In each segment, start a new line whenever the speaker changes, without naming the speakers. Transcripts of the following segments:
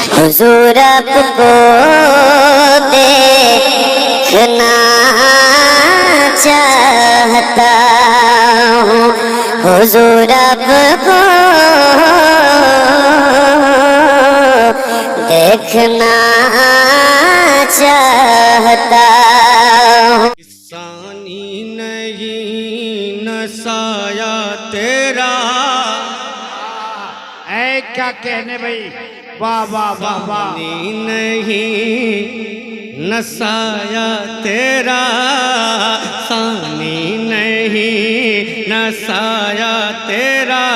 हुजूर आपको देखना चाहता हूँ, हुजूर आपको देखना चाहता हूँ।
सानी नहीं नसाया तेरा,
ऐ क्या कहने भाई, वाह वाह वाह वाह।
नहीं नसाया तेरा, सानी नहीं नसाया तेरा,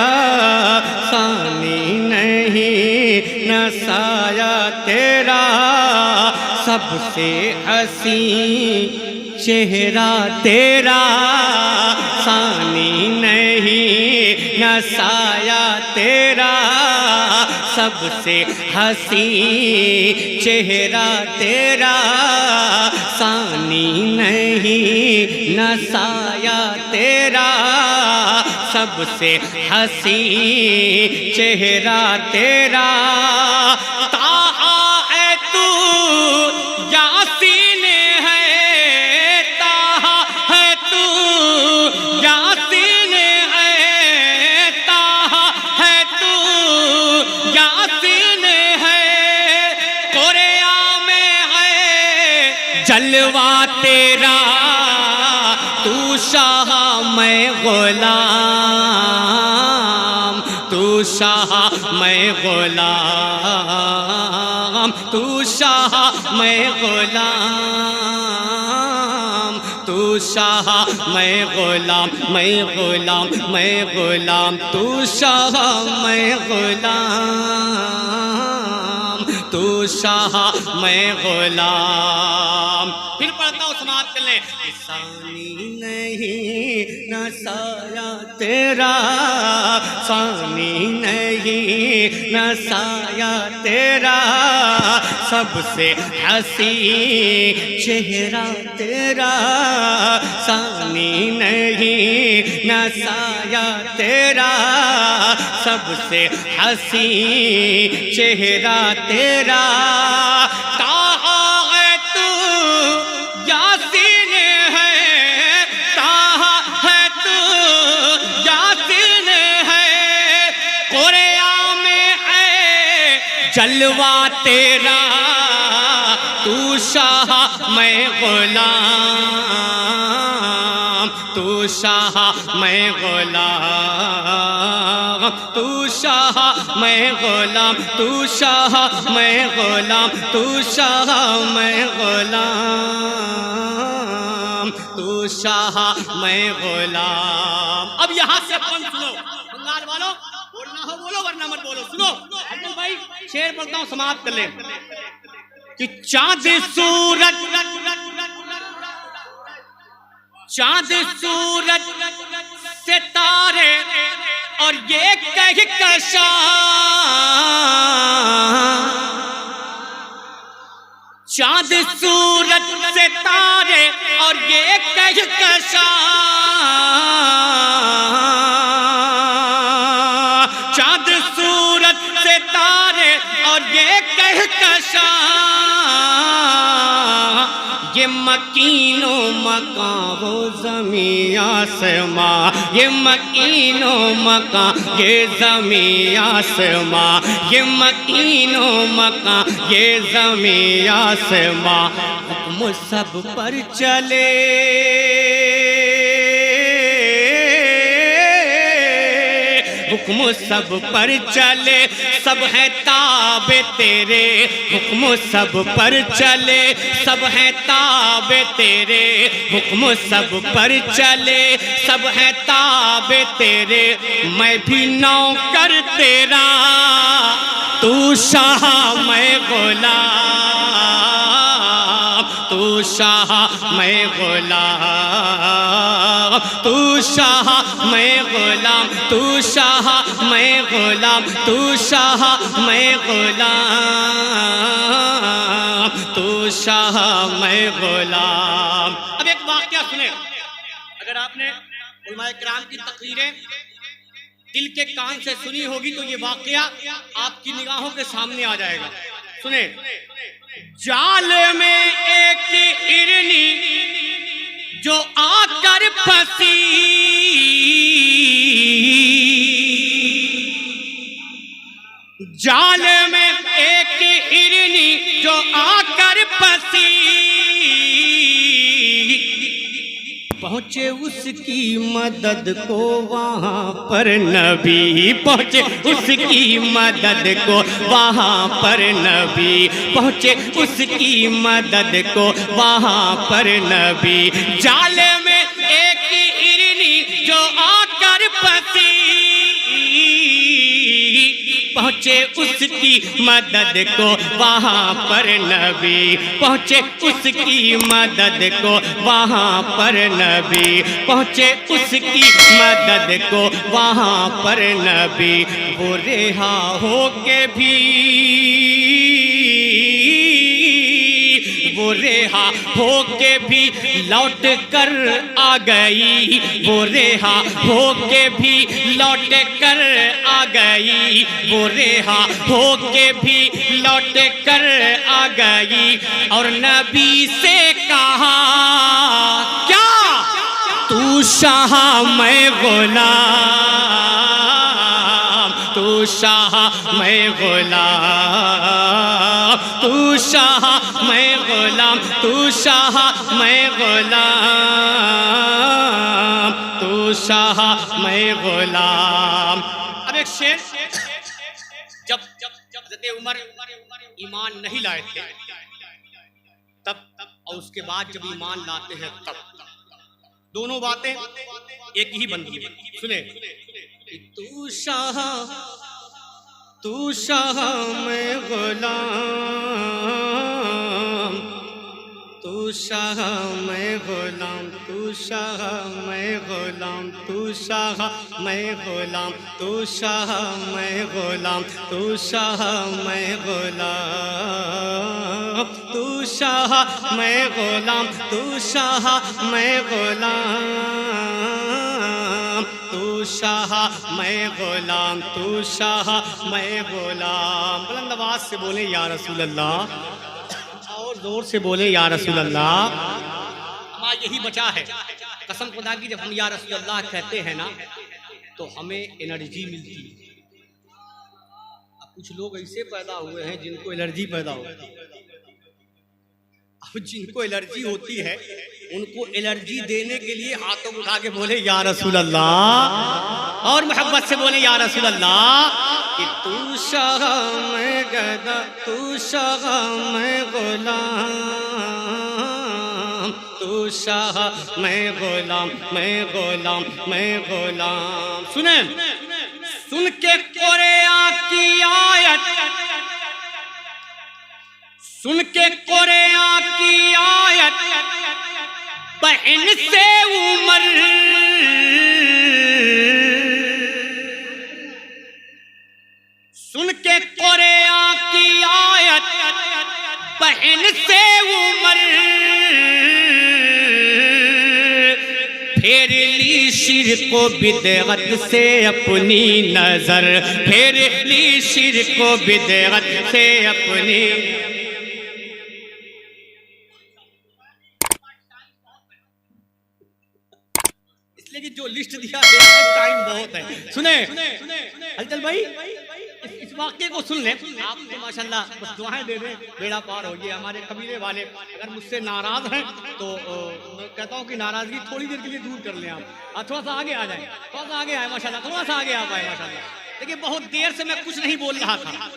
सानी नहीं नसाया तेरा, सबसे हसी चेहरा तेरा, सानी नहीं नसाया तेरा, सबसे हसी चेहरा तेरा, सानी नहीं नसाया तेरा, सबसे हसी चेहरा तेरा। ताहा है तू यासीन है, ताहा है तू यासीन है, ताहा है तू यासीन है, कोरिया में है जलवा तेरा, तू शाह मैं गुलाम, तू शाह मैं गुलाम, तू शाह मैं गुलाम, तू शाह मैं गुलाम, मैं गुलाम, मैं गुलाम, तू शाह मैं गुलाम, तू शाह मैं गुलाम। फिर पढ़ता हूँ, समाप्त कर ले। सानी नहीं नसाया तेरा, सानी नहीं नसाया तेरा, सबसे हसी चेहरा तेरा, सानी नहीं नसाया तेरा, सबसे हसी चेहरा तेरा। ताहा है तू यासीन है, ताहा है तू यासीन है, कोरिया में है जलवा तेरा, तू शाह मैं गुलाम, तू शाह मैं गुलाम, तू शाह मैं गुलाम, तू शाह मैं गुलाम, तू शाह मैं गुलाम, तू शाह मैं गुलाम। अब यहाँ से अपन सुनो, बंगाल वालों बोलना हो बोलो वरना मत बोलो। सुनो अब्दुल भाई, शेर बोलता हूँ, समाप्त कर ले। कि चाँद सूरज, चाँद सूरज सितारे और ये कहकशां, चाँद सूरज सितारे और ये कहकशां, चाँद सूरज सितारे और ये कहकशां, ये मकीनो मकां वो ज़मीं आसमां, ये मकीनो मकां ये ज़मीं आसमां, ये मकीनो मकां ये ज़मीं आसमां, हुक्म सब पर चले, हुक्म सब पर चले, सब है ताबे तेरे, हुक्म सब पर चले, सब है ताबे तेरे, हुक्म सब पर चले, सब है ताबे तेरे, मैं भी नौकर तेरा, तू शाह मैं गुलाम, तू शाह मैं गुलाम, तू शाह मैं गुलाम, तू शाह मैं गुलाम, तू शाह मैं गुलाम, तू शाह मैं गुलाम। अब एक वाक़या सुने, अगर आपने उलमाए किराम की तकरीरें दिल के कान से सुनी होगी तो ये वाक़या आपकी निगाहों के सामने आ जाएगा। सुने, जाल में एक हिरनी जो आकर फंसी, जाल में एक हिरनी जो आकर फंसी, पहुंचे उसकी मदद को वहां पर नबी, पहुंचे उसकी मदद को वहां पर नबी, पहुंचे उसकी मदद को वहां पर नबी। जाल में एक हिरनी जो आकर फंसी, पहुंचे उसकी मदद को वहां पर नबी, पहुंचे उसकी मदद को वहां पर नबी, पहुंचे उसकी मदद को वहां पर नबी। वो रेहा होके भी, वो रेहा होके भी लौट कर आ गई, वो रेहा होके भी लौट कर आ गई, वो रेहा होके भी लौट कर आ गई। और नबी से कहा क्या, तू शाह मैं गुलाम, तू शाह मैं गुलाम, तू शाह मैं गुलाम, तू शाह मैं गुलाम, तू शाह मैं गुलाम। अब एक शेर, जब हज़रत उमर ईमान नहीं लाए थे तब, और उसके बाद जब ईमान लाते हैं तब, दोनों बातें एक ही बनती है। सुने, तू शाह मैं गुलाम, तू शाह मैं गुलाम, तू शाह मैं गुलाम, तू शाह मैं गुलाम, तू शाह मैं गुलाम, तू शाह मैं गुलाम, तू शाह मैं गुलाम, तू शाह मैं गुलाम, तू शाह मैं गुलाम, तू शाह मैं गुलाम। बुलंद आवाज से बोले या रसूल अल्लाह, और जोर से बोले या रसूल अल्लाह। हमारा यही बचा है, कसम खुदा की, जब हम या रसूल अल्लाह कहते हैं ना तो हमें एनर्जी मिलती है। अब कुछ लोग ऐसे पैदा हुए हैं जिनको एलर्जी पैदा होती है। अब जिनको एलर्जी होती है उनको एलर्जी देने के लिए हाथों उठा के बोले या रसूल अल्लाह, और मोहब्बत से बोले या रसूल अल्लाह। कि तू शाह मैं गदा, तू शाह मैं गुलाम, तू शाह मैं गुलाम, मैं गुलाम, मैं गुलाम। सुने, सुन के कुरान की आयत, सुन के कुरान की आयत, बहन से उमर, सुन के कुरान की आयत, बहन से उमर, फेर ली शिर्क को बिदअत से अपनी नजर, फेर ली शिर्क को बिदअत से अपनी। लेकिन जो लिस्ट दिया गया है टाइम बहुत है। सुने हलचल भाई, इस वाक्य को सुन लें आप तो माशाल्लाह, बस दुआएं दे दें, बेड़ा पार हो गया। हमारे कबीले वाले अगर मुझसे नाराज हैं तो मैं कहता हूँ कि नाराजगी थोड़ी देर के लिए दूर कर लें आप, थोड़ा सा आगे आ जाए, थोड़ा सा आगे आए माशाल्लाह, थोड़ा सा आगे आ पाए माशाल्लाह। देखिए बहुत देर से मैं कुछ नहीं बोल रहा था,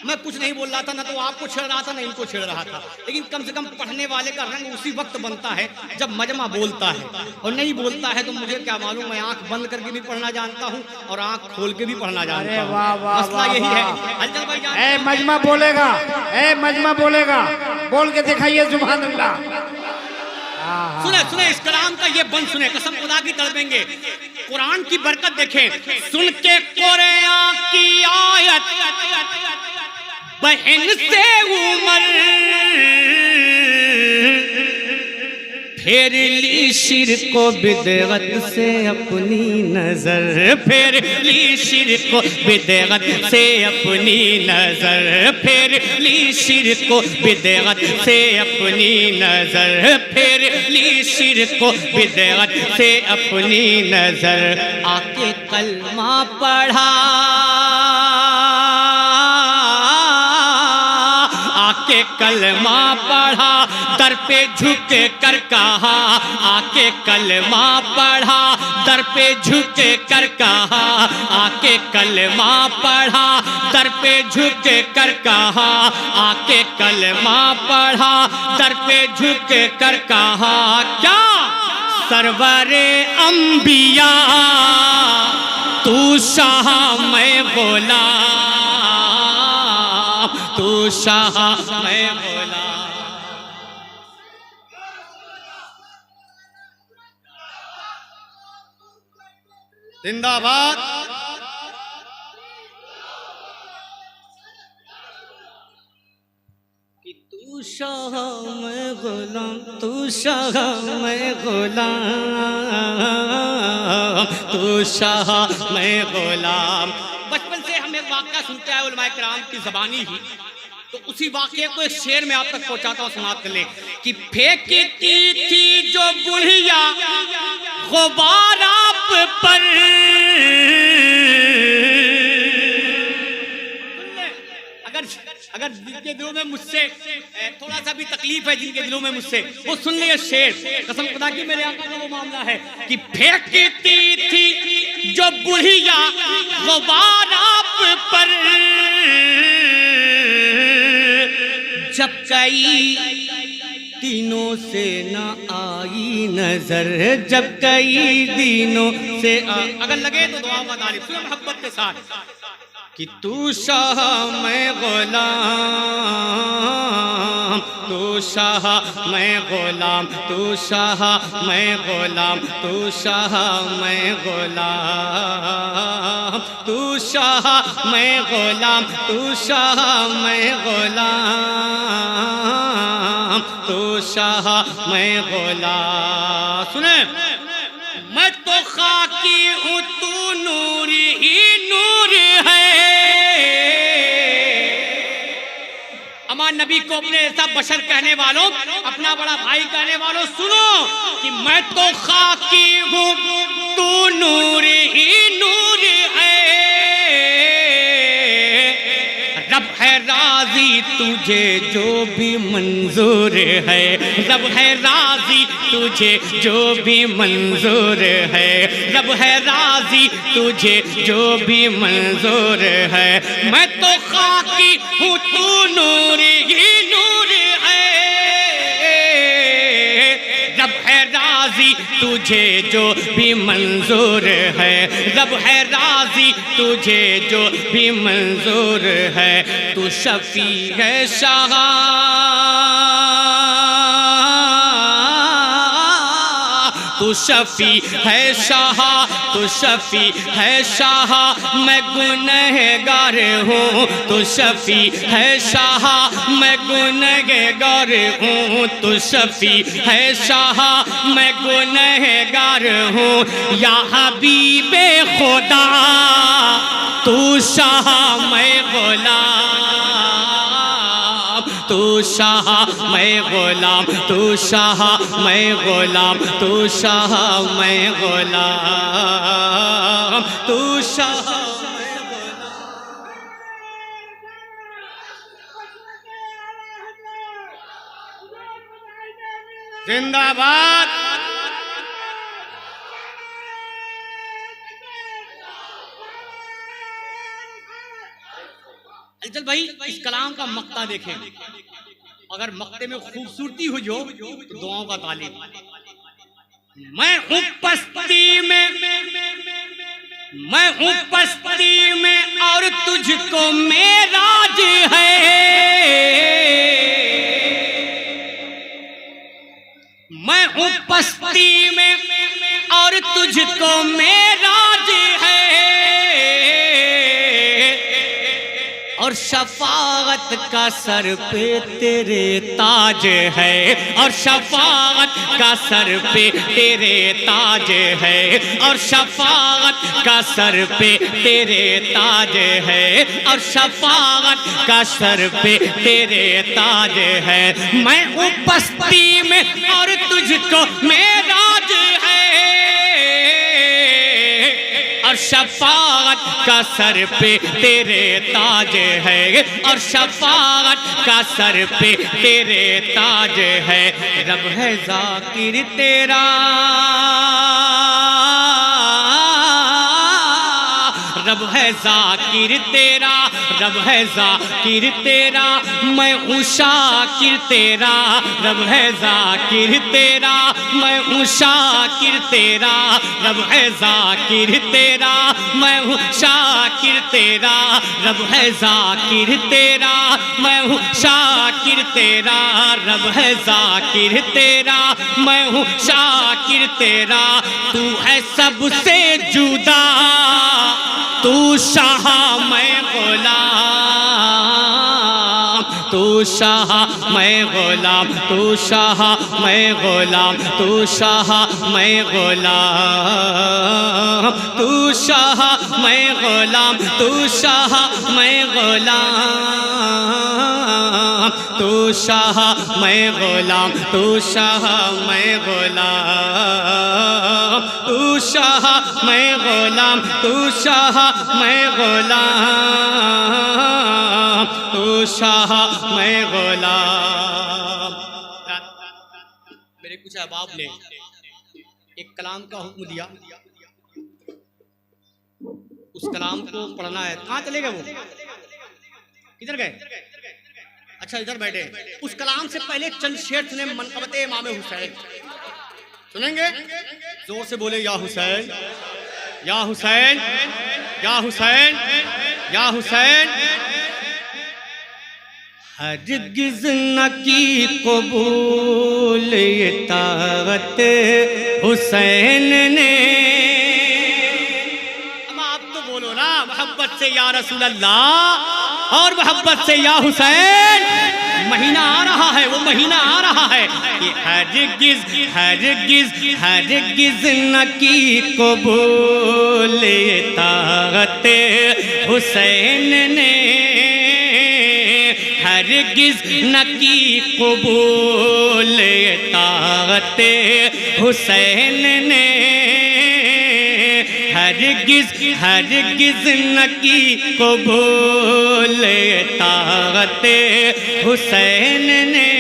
मैं कुछ नहीं बोल रहा था, ना तो आपको छेड़ रहा था ना इनको छेड़ रहा था। लेकिन कम से कम पढ़ने वाले का रंग उसी वक्त बनता है जब मजमा बोलता है, और नहीं बोलता है तो मुझे क्या मालूम, मैं आंख बंद करके भी पढ़ना जानता हूँ और आंख खोल के भी पढ़ना जानता हूँ। मसला यही है। हलचल भाई जान,
मजमा बोलेगा, मजमा बोलेगा, बोल के दिखाइए सुभान अल्लाह।
सुने सुने इस कलाम का ये बंद सुने, कसम खुदा की तड़पेंगे। कुरान की बरकत देखें, सुन के कुरान की आयत, बहन से उमर, फेर ली शिर को बिदअत से अपनी नजर, फेर ली शिर को बिदअत से अपनी नजर, फेर ली शिर को बिदअत से अपनी नजर, फेर ली शिर को बिदअत से अपनी नजर। आके कलमा पढ़ा, आके कलमा पढ़ा, दर पे झुक कर कहा, आके कलमा पढ़ा, दर पे झुक कर कहा, आके कलमा पढ़ा, दर पे झुक कर कहा, आके कलमा पढ़ा, दर पे झुक कर कहा। क्या सरवरे अंबिया तू शाह मैं बोला, तू शाह मैं बोला। जिंदाबाद। कि तू शाह मैं गुलाम, तू शाह मैं गुलाम, तू शाह मैं गुलाम। बचपन से हम एक वाक़या सुनते आए उलमाए किराम की ज़बानी ही, तो उसी वाक़े को एक शेर में आप तक पहुंचाता हूँ, समाप्त कर लें। कि फेंकती थी जो बुढ़िया गुबार आप पर, अगर जिनके दिलों में मुझसे थोड़ा सा भी तकलीफ है, जिनके दिलों में मुझसे, वो सुन ले शेर। कसम खुदा की मेरे आका का वो मामला है कि फेंकती थी जो बुढ़िया गुबार आप पर, जब कई दिनों से न आई नजर, जब कई दिनों से अगर लगे तो दुआ का तालिब सुनो मोहब्बत के साथ। कि तू शाह मैं गुलाम, तू शाह मैं गुलाम, तू शाह मैं गुलाम, तू शाह मैं गुलाम, तू शाह मैं गुलाम, तू शाह मैं गुलाम, तू शाह मैं गुलाम। सुने, मैं तो खाकी हूँ तू नूर ही नूर है। अमान नबी को अपने ऐसा बशर कहने वालों, अपना बड़ा भाई कहने वालों, सुनो कि मैं तो खाकी हूँ तू नूर ही नूर है। रब है राजी तुझे जो भी मंजूर है, रब है राजी तुझे जो भी मंजूर है, रब है राजी तुझे जो भी मंजूर है। मैं तो खाकी हूँ तू नूर ही नूर है, रब है राजी तुझे जो भी मंजूर है, रब है राजी तुझे जो भी मंजूर है। तू शफी है शाह, तू शफी है शाह, तू शफी है शाह, मैं गुनहगार हूँ। तू शफी है शाह, मैं गुनहगार हूँ। तू शफी है शाह, मैं गुनहगार हूँ। या हबीबे खुदा तू शाह मैं गुलाम, तू शाह मैं गुलाम, तू शाह मैं गुलाम, तू शाह मैं गुलाम, तू शाह मैं गुलाम। जिंदाबाद। चल भाई, इस कलाम का मक्ता देखें, अगर मक्ते में खूबसूरती हो जो तो दुआओं का तालिब। मैं हूँ पस्ती में, मैं हूँ पस्ती में और तुझको मेराज है। मैं हूँ पस्ती में और तुझको मेराज है। और शफाअत शफाअत का सर पे तेरे ताज है, और शफाअत का सर पे तेरे ताज है, और शफाअत का सर पे तेरे ताज है, और शफाअत का सर पे तेरे ताज है। मैं हूँ बस्ती में और तुझको मेराज है, और शफाअत का सर पे तेरे ताज है, और शफाअत का सर पे तेरे ताज है। रब है जाकिर तेरा, रब है जाकिर तेरा, रब है जाकिर तेरा, मैं हूँ शाकिर तेरा। रब है जाकिर तेरा, मैं हूँ शाकिर तेरा, रब है जाकिर तेरा, मैं हूँ शाकिर तेरा। रब है जाकिर तेरा, मैं हूँ शाकिर तेरा, रब है जाकिर तेरा, मैं हूँ शाकिर तेरा। तू है सबसे जुदा, तू शाह मैं गुलाम, तू शाह मैं गुलाम, तू शाह मैं गुलाम, तू शाह मैं गुलाम, तू शाह मैं गुलाम, तू शाह मैं गुलाम, तू शाह मैं गुलाम, तू शाह मैं गुलाम, तू शाह मैं गुलाम, तू शाह मैं गुलाम, तू शाह मैं गुलाम। मेरे कुछ अहबाब ने एक कलाम का हुक्म दिया, उस कलाम को पढ़ना है। कहाँ चले गए वो, किधर गए? अच्छा इधर बैठे। उस कलाम से पहले चंद शेर सुने मनक़बत इमाम हुसैन, सुनेंगे? जोर से बोले या हुसैन, या हुसैन, या हुसैन, या हुसैन। हरगिज़ न की कबूल ये ताकत हुसैन ने। अब आप तो बोलो ना मोहब्बत से या रसूल अल्लाह और मोहब्बत से या हुसैन। महीना आ रहा है, वो महीना आ रहा है कि हरगिज़ हरगिज़ हरगिज़ न की कबूल ये ताकत हुसैन ने, हरगिज़ न की कबूल ताकत हुसैन ने, हरगिज़ हरगिज़ न की कबूल ताकत हुसैन ने,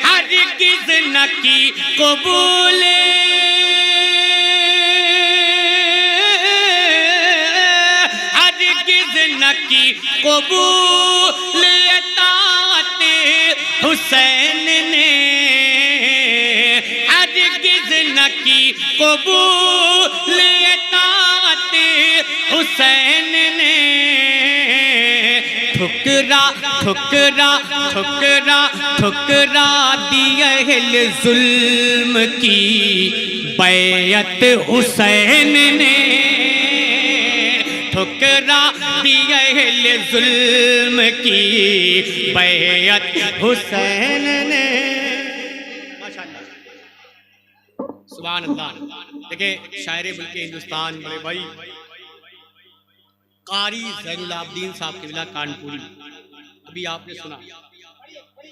हरगिज़ न की कबूल की कबूल ताकत हुसैन ने, हरगिज़ न की कबूल ताकत हुसैन ने। ठुकरा ठुकरा ठुकरा ठुकरा दिया जुल्म की बैयत हुसैन ने, ठुकरा दिया जुल्म की बैयत हुसैन ने। माशाअल्लाह, सुभान अल्लाह। देखिए शायर मुल्क हिंदुस्तान बड़े भाई कारी ज़ैनुल आबदीन साहब क़िबला कानपुरी, अभी आपने सुना।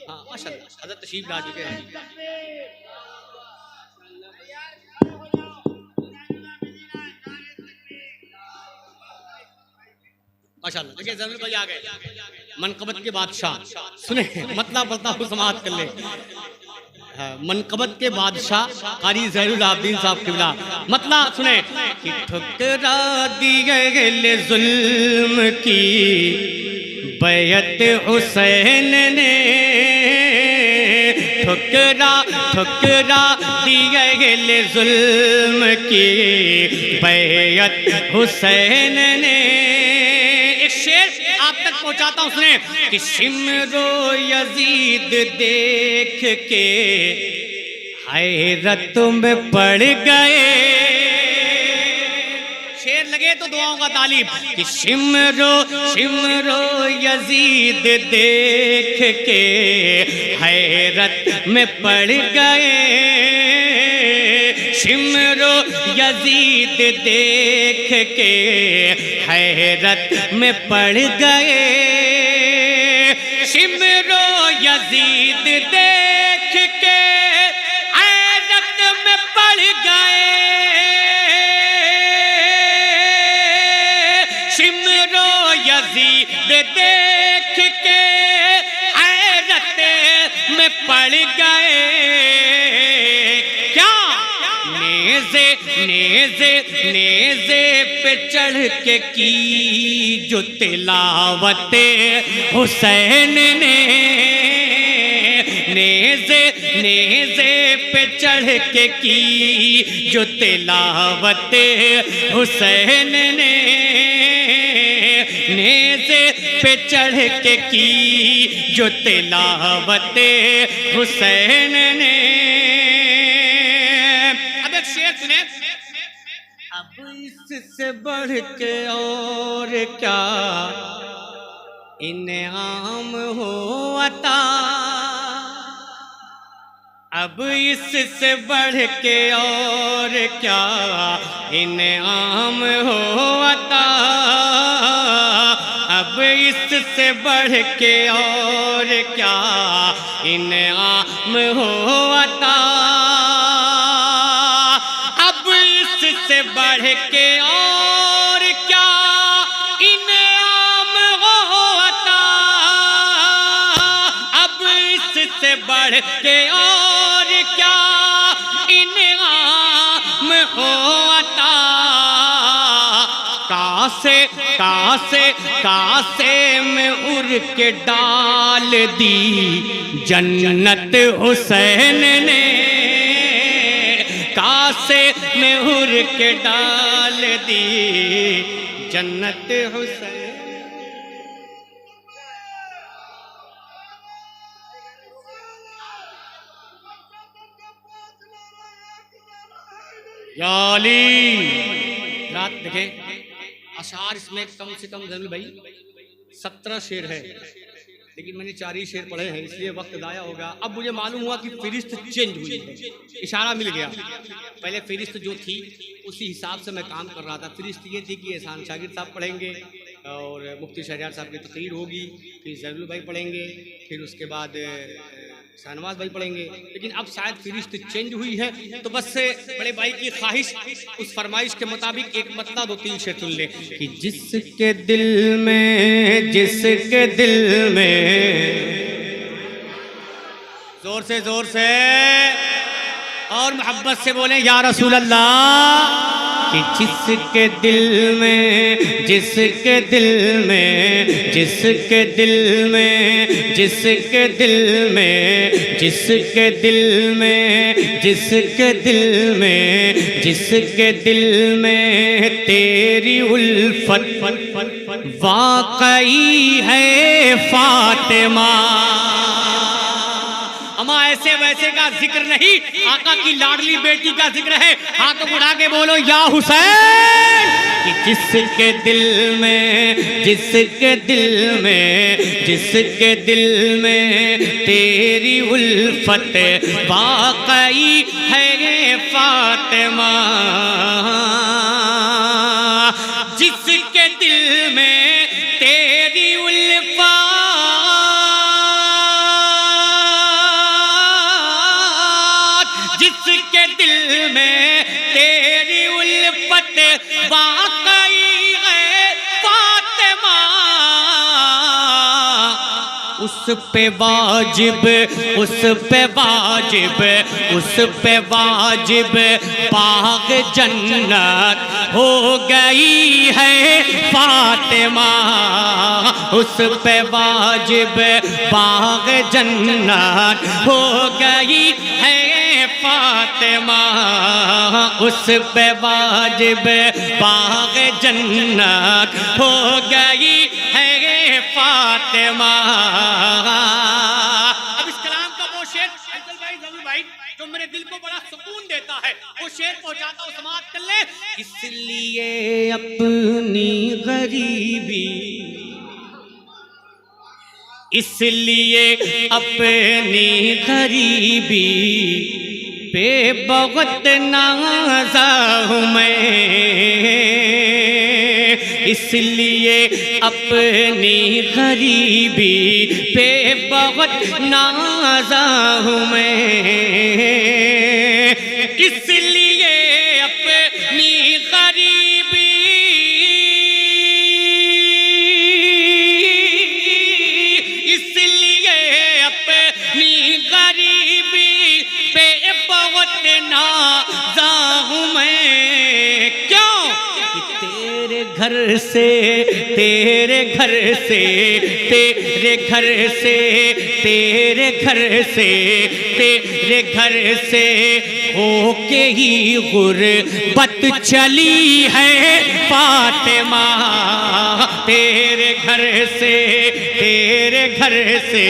हाँ माशाअल्लाह, हज़रत तशरीफ ला चुके हैं। माशाअल्लाह, देखिए ज़ैनुल भाई आ गए, मनक़बत के बादशाह। सुने मतलब पढ़ता हूँ, समाअत कर ले। मनक़बत के बादशाह क़ारी ज़ैनुल आबदीन साहब क़िबला मतलब सुने कि ठुकरा दिए जुल्म की बैयत हुसैन ने, ठुकरा ठुकरा दिए जुल्म की बैयत हुसैन ने। एक शेर आप तक पहुंचाता हूं, सुने कि शिमरो यजीद देख के हैरत में पड़ गए। शेर लगे तो पढ़वाऊंगा तालीब कि शिमरो शिमरो यजीद देख के हैरत में पड़ गए, शिमरो यजीद देख के हैरत में पड़ गए, शिमरो यजीद देख के हैरत में पड़ गए, शिमरो यजीद देख के हैरत में पड़ गए। क्या नेज़े नेज़े नेज़े पे चढ़ के की जो तिलावते हुसैन ने, नेज़े नेज़े पे चढ़ के की जो तिलावते हुसैन ने, नेज़े पे चढ़ के की जो तिलावते हुसैन ने। अब एक शेर सुने, अब इससे बढ़ के और क्या इनाम हो अता, अब इससे बढ़ के और क्या इनाम हो अता, अब इससे बढ़ के और क्या इनाम हो अता, अब इससे बढ़ के और क्या इनाम हो अता, अब इससे बढ़ के और क्या इनाम हो अता। कासे कासे कासे में उड़ के डाल दी जन्नत हुसैन ने, कासे में उड़ के डाल दी जन्नत हुसैन। याली रात देखे अशार इसमें कम से कम जरूर भाई 17 शेर है, लेकिन मैंने 4 ही शेर पढ़े हैं इसलिए वक्त दाया होगा। अब मुझे मालूम हुआ कि फहरिस्त चेंज हुई है, इशारा मिल गया। पहले फहरिस्त जो थी उसी हिसाब से मैं काम कर रहा था। फहरिस्त ये थी कि एहसान शागिर साहब पढ़ेंगे और मुफ्ती शहरियार साहब की तकरीर होगी, फिर जरूर भाई पढ़ेंगे, फिर उसके बाद शाहनवाज भाई पढ़ेंगे। लेकिन अब शायद फहरिस्त चेंज हुई है, तो बस से बड़े भाई की ख्वाहिश उस फरमाइश के मुताबिक एक मतलब 2-3 शेर सुन ले कि जिसके दिल में, जिसके दिल में, जोर से और मोहब्बत से बोले या रसूल अल्लाह, कि जिसके दिल में, जिसके दिल में, जिसके दिल में, जिसके दिल में, जिसके दिल में, जिसके दिल में, जिसके दिल में तेरी उल्फत वाकई है फातिमा। अमा ऐसे वैसे का जिक्र नहीं, आका की लाडली बेटी का जिक्र है। हाथ उठा के बोलो या हुसैन, कि जिसके दिल में, जिसके दिल में, जिसके दिल में तेरी उल्फत वाकई है फातिमा, जिसके दिल में तेरी उल्फत, जिसके दिल में तेरी उल्फत वाकई है फातिमा, उस पे वाजिब, उस पे वाजिब, उस पे वाजिब पाक जन्नत हो गई है फातिमा, उस पे वाजिब पाक जन्नत हो गई है फातिमा, उस पे वाजिब बाग जन्नत हो गई है फातिमा। अब इस कलाम का वो शेर अंकल भाई, जमीर भाई, जो मेरे दिल को बड़ा सुकून देता है, वो शेर शेर पहुंचाता हूं, समाप्त कर ले। इसलिए अपनी गरीबी, इसलिए अपनी गरीबी पे बहुत नाज़ा हूँ मैं, इसलिए अपनी गरीबी पे बहुत नाज़ा हूँ मैं, इसलिए अपनी गरीबी, इसलिए अपनी गरीबी पे बहुत नाज़ा हूँ मैं। क्यों? कि तेरे घर से, तेरे घर से, तेरे घर से, तेरे घर से, तेरे घर से होके ही गुर्बत चली है फातिमा, तेरे घर से, तेरे घर से,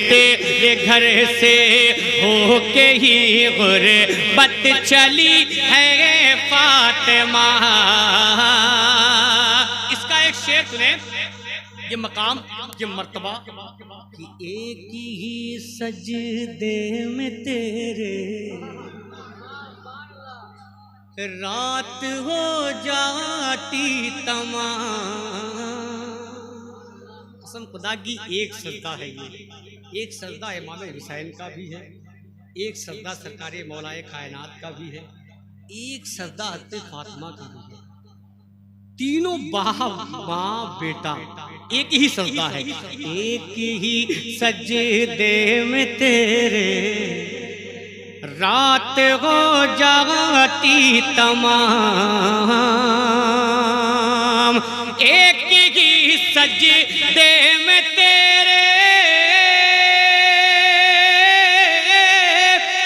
तेरे घर से होके ही गुर्बत चली है फातिमा। इसका एक शेर सुने, ये मकाम, ये मर्तबा कि एक ही सजदे में तेरे रात हो जाती तमाम। कसम खुदा की एक सजदा है ये, एक सजदा इमाम हुसैन का भी है, एक सजदा सरकार मौलाए कायनात का भी है, एक सजदा हज़रत फातिमा का भी है। तीनों बाप माँ बेटा एक ही सजदा है। एक ही सजदे में तेरे रात हो जाती तमाम, एक ही सजदे में तेरे,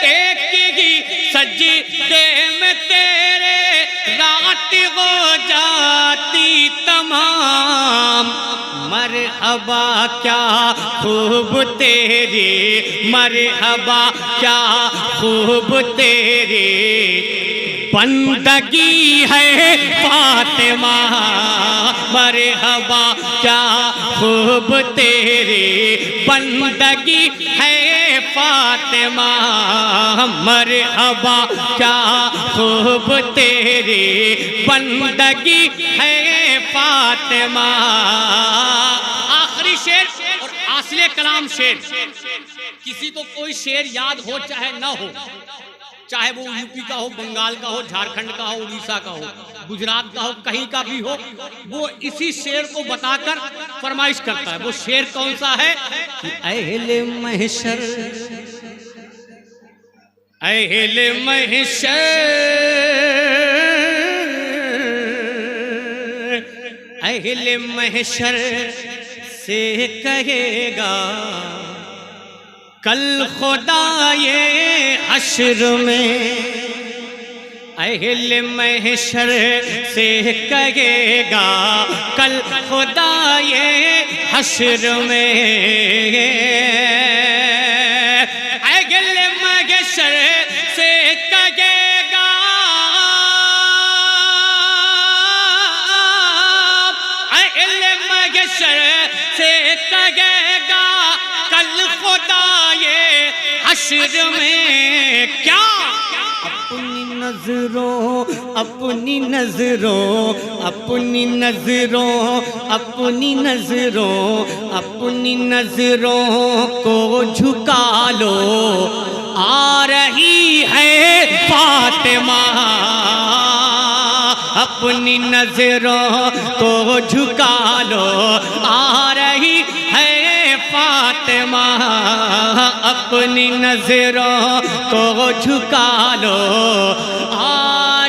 एक ही सजदे में तेरे रात हो जाती तमाम। मरहबा क्या खूब तेरी, मरहबा क्या खूब तेरी बंदगी है फातिमा, मरहबा क्या खूब तेरी बंदगी है फातिमा, मरहबा क्या खूब तेरी बंदगी है फातिमा। आखिरी शेर और आसिले कलाम शेर, किसी को कोई शेर याद हो चाहे ना हो, चाहे वो यूपी का हो, बंगाल का हो, झारखंड का हो, उड़ीसा का हो, गुजरात का हो, कहीं का भी हो, वो इसी शेर को बताकर फरमाइश करता है। वो शेर कौन सा है कि अहले महशर, अहले महशर, अहले महशर से कहेगा कल खुदा ये हश्र में, अहले महशर से कहेगा कल खुदा ये हश्र में, अहले महशर से कहेगा, अहले महशर से कहेगा कल खुदा ये हश्र में। क्या? अपनी नजरों, अपनी नजरों, अपनी नजरों, अपनी नजरों, अपनी नजरों को झुका लो, आ रही है फातिमा, अपनी नजरों को झुका लो, आ रही है फातिमा, अपनी नजरों को झुका लो, आ